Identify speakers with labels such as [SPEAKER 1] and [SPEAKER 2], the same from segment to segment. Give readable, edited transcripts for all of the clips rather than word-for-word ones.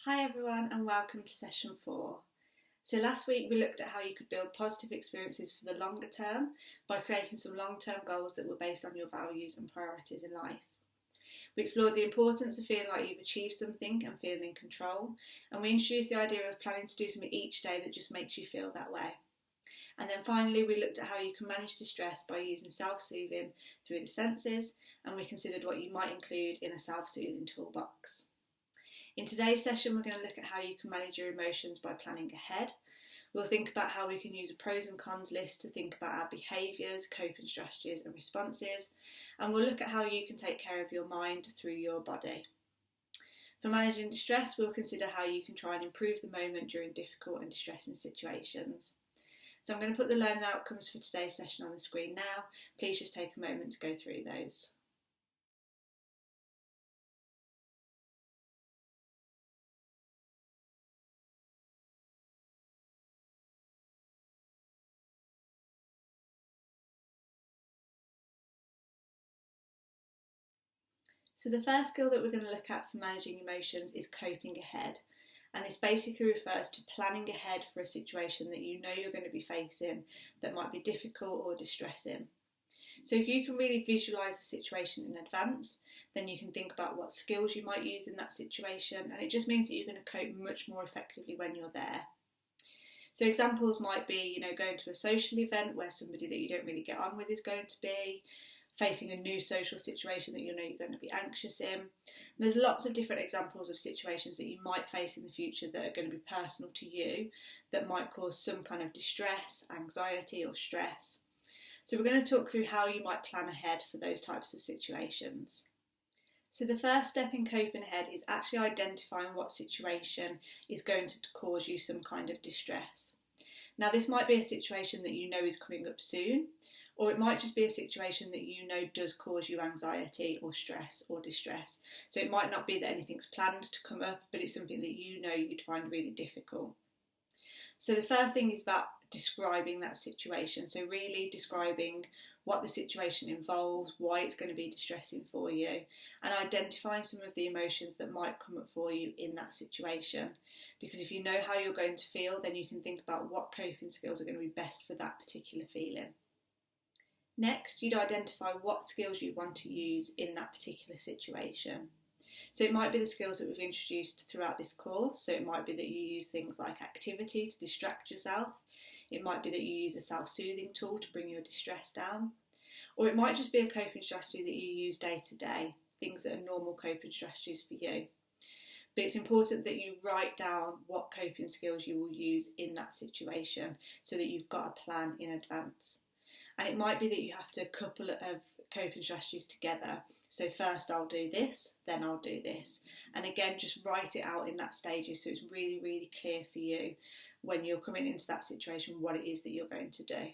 [SPEAKER 1] Hi everyone and welcome to session 4. So last week we looked at how you could build positive experiences for the longer term by creating some long-term goals that were based on your values and priorities in life. We explored the importance of feeling like you've achieved something and feeling in control, and we introduced the idea of planning to do something each day that just makes you feel that way. And then finally we looked at how you can manage distress by using self-soothing through the senses, and we considered what you might include in a self-soothing toolbox. In today's session, we're going to look at how you can manage your emotions by planning ahead. We'll think about how we can use a pros and cons list to think about our behaviours, coping strategies and responses. And we'll look at how you can take care of your mind through your body. For managing distress, we'll consider how you can try and improve the moment during difficult and distressing situations. So I'm going to put the learning outcomes for today's session on the screen now. Please just take a moment to go through those. So the first skill that we're going to look at for managing emotions is coping ahead. And this basically refers to planning ahead for a situation that you know you're going to be facing that might be difficult or distressing. So if you can really visualise the situation in advance, then you can think about what skills you might use in that situation, and it just means that you're going to cope much more effectively when you're there. So examples might be, going to a social event where somebody that you don't really get on with is going to be, facing a new social situation that you know you're going to be anxious in. And there's lots of different examples of situations that you might face in the future that are going to be personal to you that might cause some kind of distress, anxiety or stress. So we're going to talk through how you might plan ahead for those types of situations. So the first step in coping ahead is actually identifying what situation is going to cause you some kind of distress. Now this might be a situation that you know is coming up soon, or it might just be a situation that you know does cause you anxiety or stress or distress. So it might not be that anything's planned to come up, but it's something that you know you'd find really difficult. So the first thing is about describing that situation. So really describing what the situation involves, why it's going to be distressing for you, and identifying some of the emotions that might come up for you in that situation. Because if you know how you're going to feel, then you can think about what coping skills are going to be best for that particular feeling. Next, you'd identify what skills you want to use in that particular situation. So it might be the skills that we've introduced throughout this course. So it might be that you use things like activity to distract yourself. It might be that you use a self-soothing tool to bring your distress down. Or it might just be a coping strategy that you use day to day, things that are normal coping strategies for you. But it's important that you write down what coping skills you will use in that situation so that you've got a plan in advance. And it might be that you have to couple of coping strategies together. So first I'll do this, then I'll do this. And again, just write it out in that stages so it's really, really clear for you when you're coming into that situation what it is that you're going to do.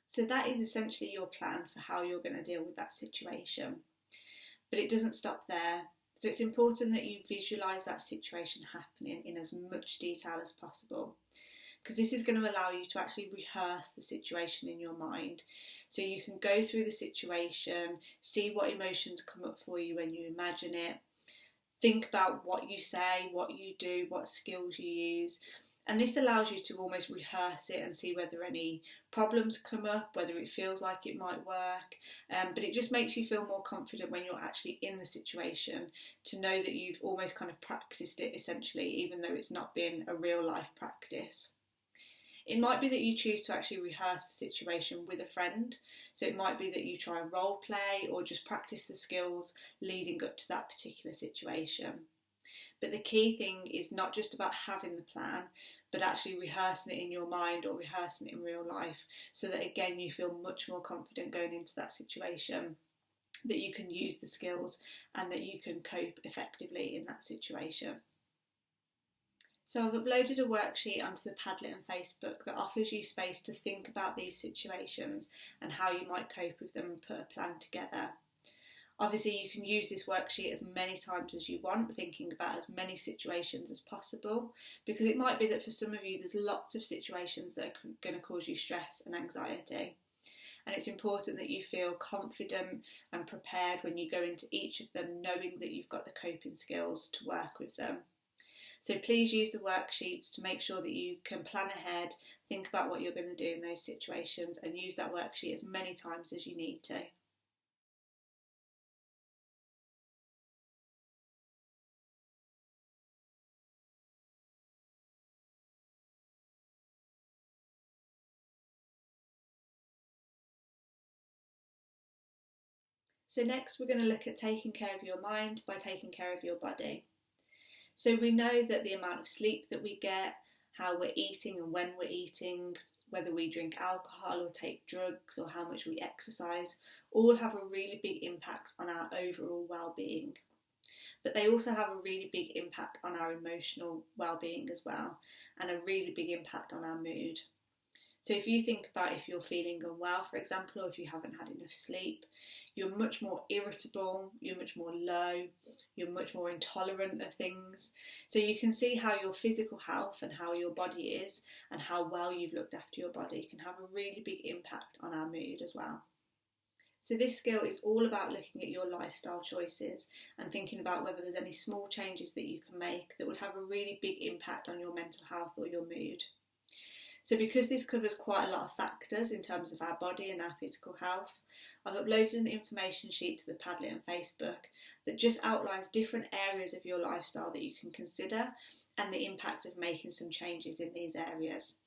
[SPEAKER 1] So that is essentially your plan for how you're going to deal with that situation. But it doesn't stop there. So it's important that you visualise that situation happening in as much detail as possible, because this is going to allow you to actually rehearse the situation in your mind. So you can go through the situation, see what emotions come up for you when you imagine it, think about what you say, what you do, what skills you use. And this allows you to almost rehearse it and see whether any problems come up, whether it feels like it might work. But it just makes you feel more confident when you're actually in the situation to know that you've almost kind of practiced it essentially, even though it's not been a real life practice. It might be that you choose to actually rehearse the situation with a friend. So it might be that you try and role play or just practice the skills leading up to that particular situation. But the key thing is not just about having the plan, but actually rehearsing it in your mind or rehearsing it in real life so that again you feel much more confident going into that situation, that you can use the skills and that you can cope effectively in that situation. So I've uploaded a worksheet onto the Padlet and Facebook that offers you space to think about these situations and how you might cope with them and put a plan together. Obviously you can use this worksheet as many times as you want, thinking about as many situations as possible, because it might be that for some of you there's lots of situations that are going to cause you stress and anxiety. And it's important that you feel confident and prepared when you go into each of them, knowing that you've got the coping skills to work with them. So please use the worksheets to make sure that you can plan ahead, think about what you're going to do in those situations, and use that worksheet as many times as you need to. So next we're going to look at taking care of your mind by taking care of your body. So we know that the amount of sleep that we get, how we're eating and when we're eating, whether we drink alcohol or take drugs or how much we exercise, all have a really big impact on our overall well-being. But they also have a really big impact on our emotional well-being as well, and a really big impact on our mood. So if you think about if you're feeling unwell, for example, or if you haven't had enough sleep, you're much more irritable, you're much more low, you're much more intolerant of things. So you can see how your physical health and how your body is and how well you've looked after your body can have a really big impact on our mood as well. So this skill is all about looking at your lifestyle choices and thinking about whether there's any small changes that you can make that would have a really big impact on your mental health or your mood. So because this covers quite a lot of factors in terms of our body and our physical health, I've uploaded an information sheet to the Padlet and Facebook that just outlines different areas of your lifestyle that you can consider and the impact of making some changes in these areas.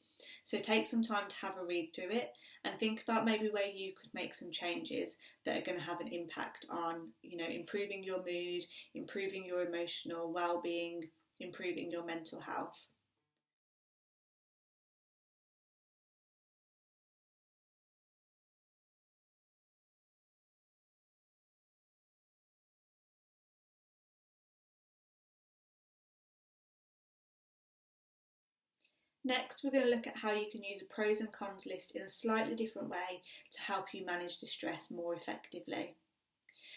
[SPEAKER 1] So take some time to have a read through it and think about maybe where you could make some changes that are going to have an impact on, improving your mood, improving your emotional well-being, improving your mental health. Next, we're going to look at how you can use a pros and cons list in a slightly different way to help you manage distress more effectively.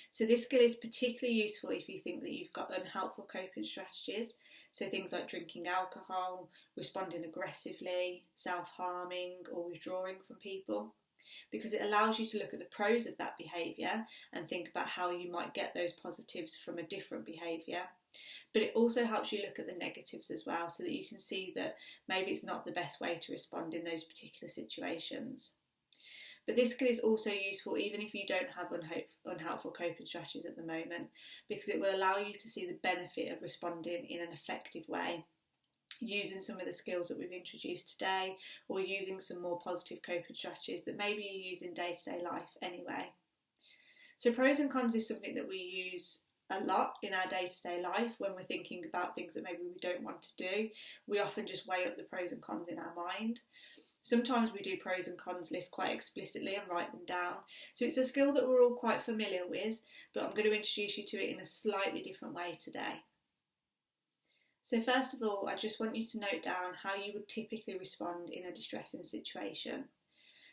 [SPEAKER 1] So this skill is particularly useful if you think that you've got unhelpful coping strategies, so things like drinking alcohol, responding aggressively, self-harming or withdrawing from people, because it allows you to look at the pros of that behaviour and think about how you might get those positives from a different behaviour. But it also helps you look at the negatives as well, so that you can see that maybe it's not the best way to respond in those particular situations. But this skill is also useful even if you don't have unhelpful coping strategies at the moment, because it will allow you to see the benefit of responding in an effective way, using some of the skills that we've introduced today, or using some more positive coping strategies that maybe you use in day-to-day life anyway. So pros and cons is something that we use a lot in our day-to-day life when we're thinking about things that maybe we don't want to do. We often just weigh up the pros and cons in our mind. Sometimes we do pros and cons lists quite explicitly and write them down. So it's a skill that we're all quite familiar with, but I'm going to introduce you to it in a slightly different way today. So first of all, I just want you to note down how you would typically respond in a distressing situation.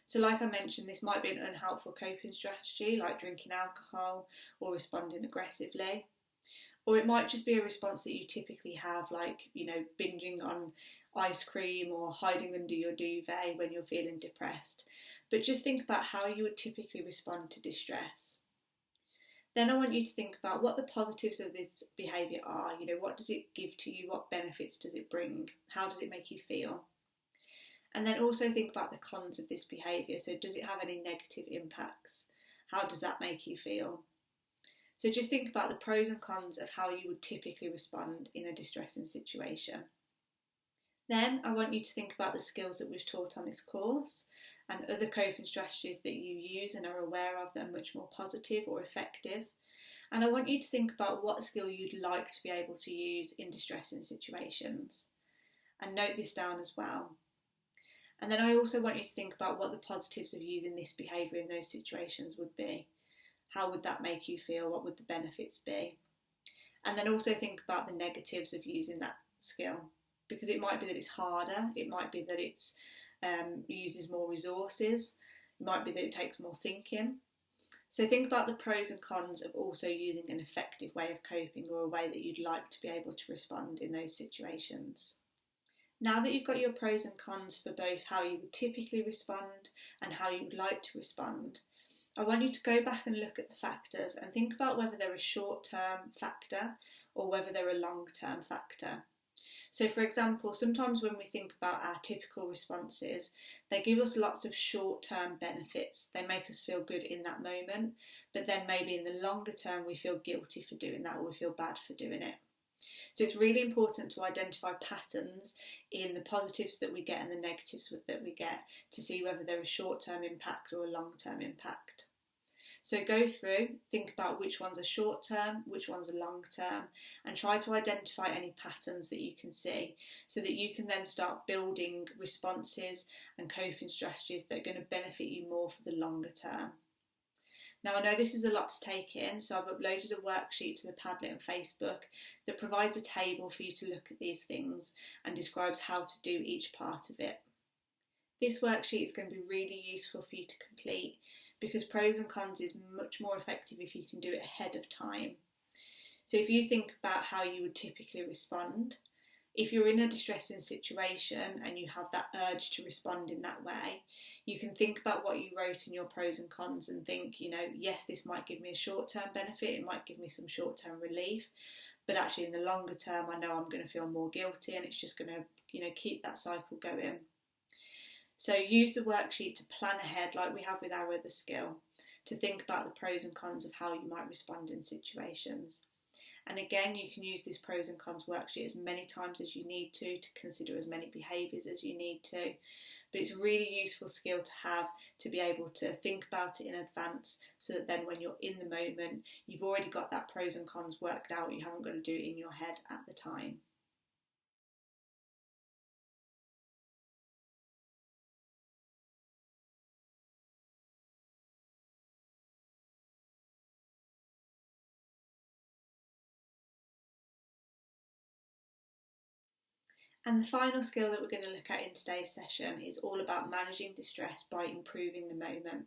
[SPEAKER 1] So like I mentioned, this might be an unhelpful coping strategy like drinking alcohol or responding aggressively. Or it might just be a response that you typically have, like, binging on ice cream or hiding under your duvet when you're feeling depressed. But just think about how you would typically respond to distress. Then I want you to think about what the positives of this behaviour are. What does it give to you? What benefits does it bring? How does it make you feel? And then also think about the cons of this behaviour. So does it have any negative impacts? How does that make you feel? So just think about the pros and cons of how you would typically respond in a distressing situation. Then I want you to think about the skills that we've taught on this course and other coping strategies that you use and are aware of that are much more positive or effective. And I want you to think about what skill you'd like to be able to use in distressing situations. And note this down as well. And then I also want you to think about what the positives of using this behaviour in those situations would be. How would that make you feel? What would the benefits be? And then also think about the negatives of using that skill, because it might be that it's harder, it might be that it uses more resources, it might be that it takes more thinking. So think about the pros and cons of also using an effective way of coping or a way that you'd like to be able to respond in those situations. Now that you've got your pros and cons for both how you would typically respond and how you would like to respond, I want you to go back and look at the factors and think about whether they're a short-term factor or whether they're a long-term factor. So for example, sometimes when we think about our typical responses, they give us lots of short-term benefits. They make us feel good in that moment, but then maybe in the longer term we feel guilty for doing that, or we feel bad for doing it. So it's really important to identify patterns in the positives that we get and the negatives that we get to see whether they're a short-term impact or a long-term impact. So go through, think about which ones are short-term, which ones are long-term, and try to identify any patterns that you can see so that you can then start building responses and coping strategies that are going to benefit you more for the longer term. Now, I know this is a lot to take in, so I've uploaded a worksheet to the Padlet and Facebook that provides a table for you to look at these things and describes how to do each part of it. This worksheet is going to be really useful for you to complete because pros and cons is much more effective if you can do it ahead of time. So if you think about how you would typically respond, if you're in a distressing situation and you have that urge to respond in that way, you can think about what you wrote in your pros and cons and think, yes, this might give me a short-term benefit, it might give me some short-term relief, but actually in the longer term, I know I'm going to feel more guilty and it's just going to, keep that cycle going. So use the worksheet to plan ahead like we have with our other skill, to think about the pros and cons of how you might respond in situations. And again, you can use this pros and cons worksheet as many times as you need to consider as many behaviours as you need to. But it's a really useful skill to have to be able to think about it in advance so that then when you're in the moment, you've already got that pros and cons worked out. You haven't got to do it in your head at the time. And the final skill that we're going to look at in today's session is all about managing distress by improving the moment.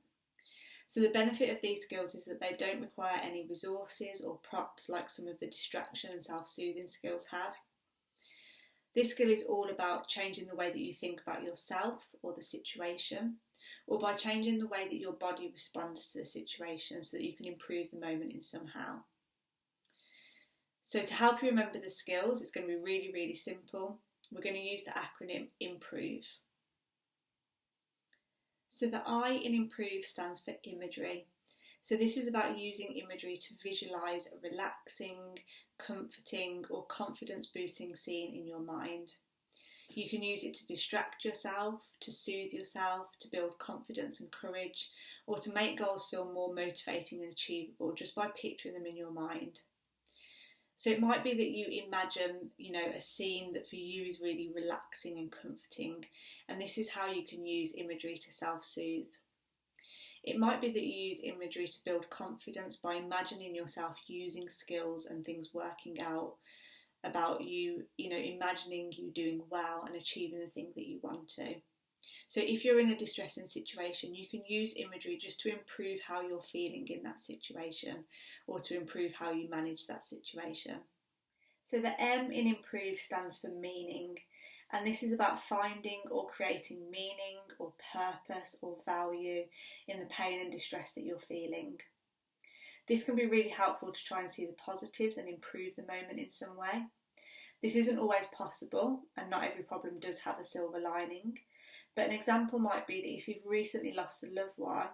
[SPEAKER 1] So the benefit of these skills is that they don't require any resources or props like some of the distraction and self-soothing skills have. This skill is all about changing the way that you think about yourself or the situation, or by changing the way that your body responds to the situation so that you can improve the moment in somehow. So to help you remember the skills, it's going to be really, really simple. We're going to use the acronym IMPROVE. So the I in IMPROVE stands for imagery. So this is about using imagery to visualise a relaxing, comforting or confidence boosting scene in your mind. You can use it to distract yourself, to soothe yourself, to build confidence and courage, or to make goals feel more motivating and achievable just by picturing them in your mind. So it might be that you imagine, a scene that for you is really relaxing and comforting, and this is how you can use imagery to self-soothe. It might be that you use imagery to build confidence by imagining yourself using skills and things working out about you, imagining you doing well and achieving the thing that you want to. So if you're in a distressing situation, you can use imagery just to improve how you're feeling in that situation or to improve how you manage that situation. So the M in improve stands for meaning, and this is about finding or creating meaning or purpose or value in the pain and distress that you're feeling. This can be really helpful to try and see the positives and improve the moment in some way. This isn't always possible, and not every problem does have a silver lining. But an example might be that if you've recently lost a loved one,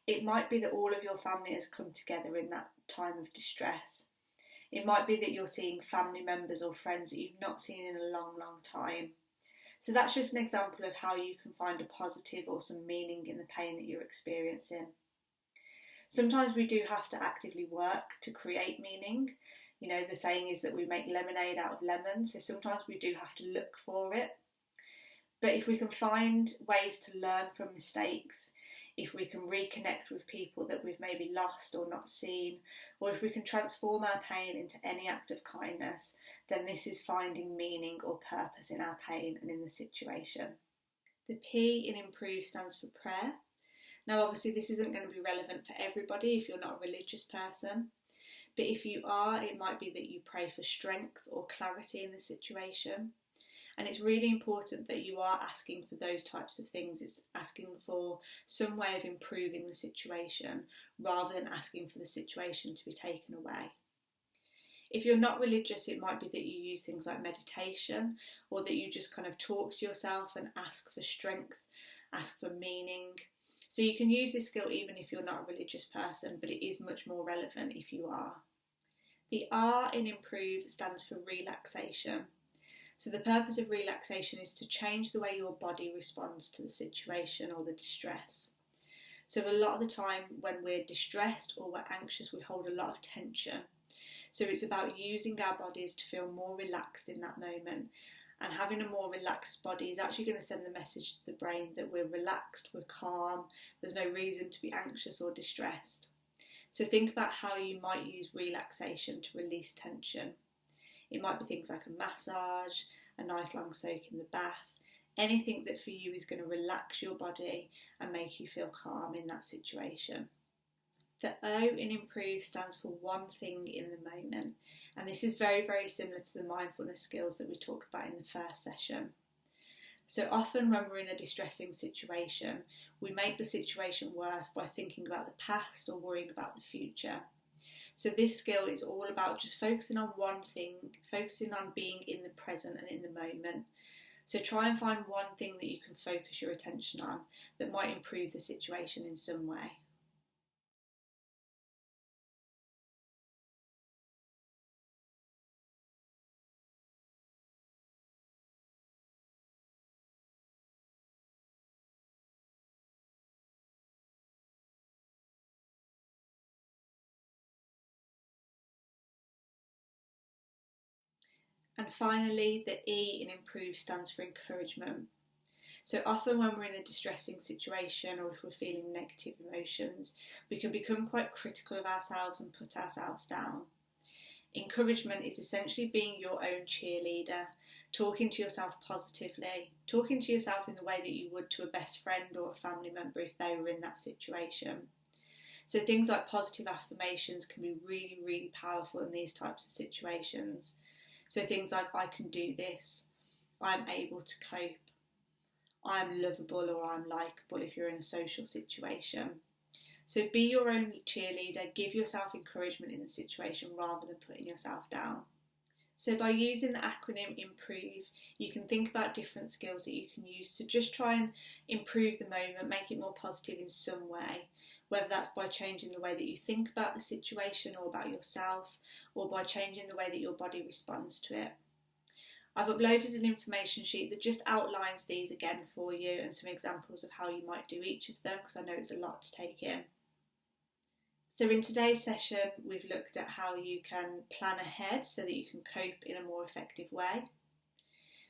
[SPEAKER 1] it might be that all of your family has come together in that time of distress. It might be that you're seeing family members or friends that you've not seen in a long, long time. So that's just an example of how you can find a positive or some meaning in the pain that you're experiencing. Sometimes we do have to actively work to create meaning. The saying is that we make lemonade out of lemons, so sometimes we do have to look for it. But if we can find ways to learn from mistakes, if we can reconnect with people that we've maybe lost or not seen, or if we can transform our pain into any act of kindness, then this is finding meaning or purpose in our pain and in the situation. The P in improve stands for prayer. Now obviously this isn't going to be relevant for everybody if you're not a religious person, but if you are, it might be that you pray for strength or clarity in the situation. And it's really important that you are asking for those types of things. It's asking for some way of improving the situation rather than asking for the situation to be taken away. If you're not religious, it might be that you use things like meditation, or that you just kind of talk to yourself and ask for strength, ask for meaning. So you can use this skill even if you're not a religious person, but it is much more relevant if you are. The R in improve stands for relaxation. So the purpose of relaxation is to change the way your body responds to the situation or the distress. So a lot of the time when we're distressed or we're anxious, we hold a lot of tension. So it's about using our bodies to feel more relaxed in that moment. And having a more relaxed body is actually going to send the message to the brain that we're relaxed, we're calm, there's no reason to be anxious or distressed. So think about how you might use relaxation to release tension. It might be things like a massage, a nice long soak in the bath, anything that for you is going to relax your body and make you feel calm in that situation. The O in improve stands for one thing in the moment, and this is very, very similar to the mindfulness skills that we talked about in the first session. So often when we're in a distressing situation, we make the situation worse by thinking about the past or worrying about the future. So this skill is all about just focusing on one thing, focusing on being in the present and in the moment. So try and find one thing that you can focus your attention on that might improve the situation in some way. And finally, the E in improve stands for encouragement. So often when we're in a distressing situation or if we're feeling negative emotions, we can become quite critical of ourselves and put ourselves down. Encouragement is essentially being your own cheerleader, talking to yourself positively, talking to yourself in the way that you would to a best friend or a family member if they were in that situation. So things like positive affirmations can be really, really powerful in these types of situations. So things like, I can do this, I'm able to cope, I'm lovable or I'm likeable if you're in a social situation. So be your own cheerleader, give yourself encouragement in the situation rather than putting yourself down. So by using the acronym IMPROVE, you can think about different skills that you can use to just try and improve the moment, make it more positive in some way, whether that's by changing the way that you think about the situation or about yourself, or by changing the way that your body responds to it. I've uploaded an information sheet that just outlines these again for you and some examples of how you might do each of them, because I know it's a lot to take in. So in today's session, we've looked at how you can plan ahead so that you can cope in a more effective way.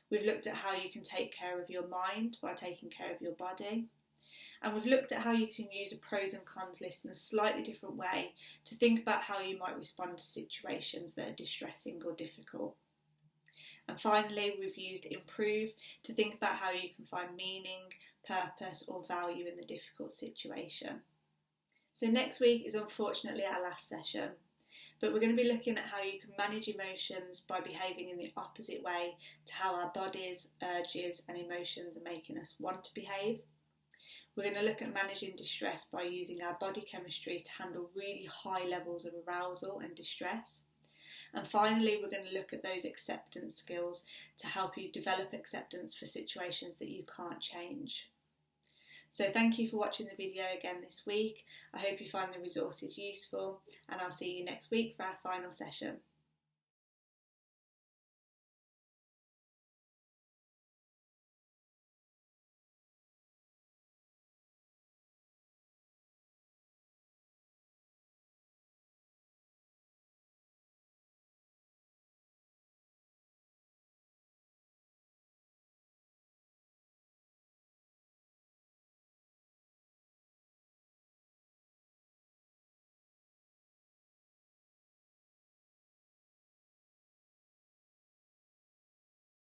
[SPEAKER 1] We've looked at how you can take care of your mind by taking care of your body. And we've looked at how you can use a pros and cons list in a slightly different way to think about how you might respond to situations that are distressing or difficult. And finally, we've used improve to think about how you can find meaning, purpose or value in the difficult situation. So next week is unfortunately our last session, but we're going to be looking at how you can manage emotions by behaving in the opposite way to how our bodies, urges and emotions are making us want to behave. We're going to look at managing distress by using our body chemistry to handle really high levels of arousal and distress. And finally, we're going to look at those acceptance skills to help you develop acceptance for situations that you can't change. So thank you for watching the video again this week. I hope you find the resources useful, and I'll see you next week for our final session.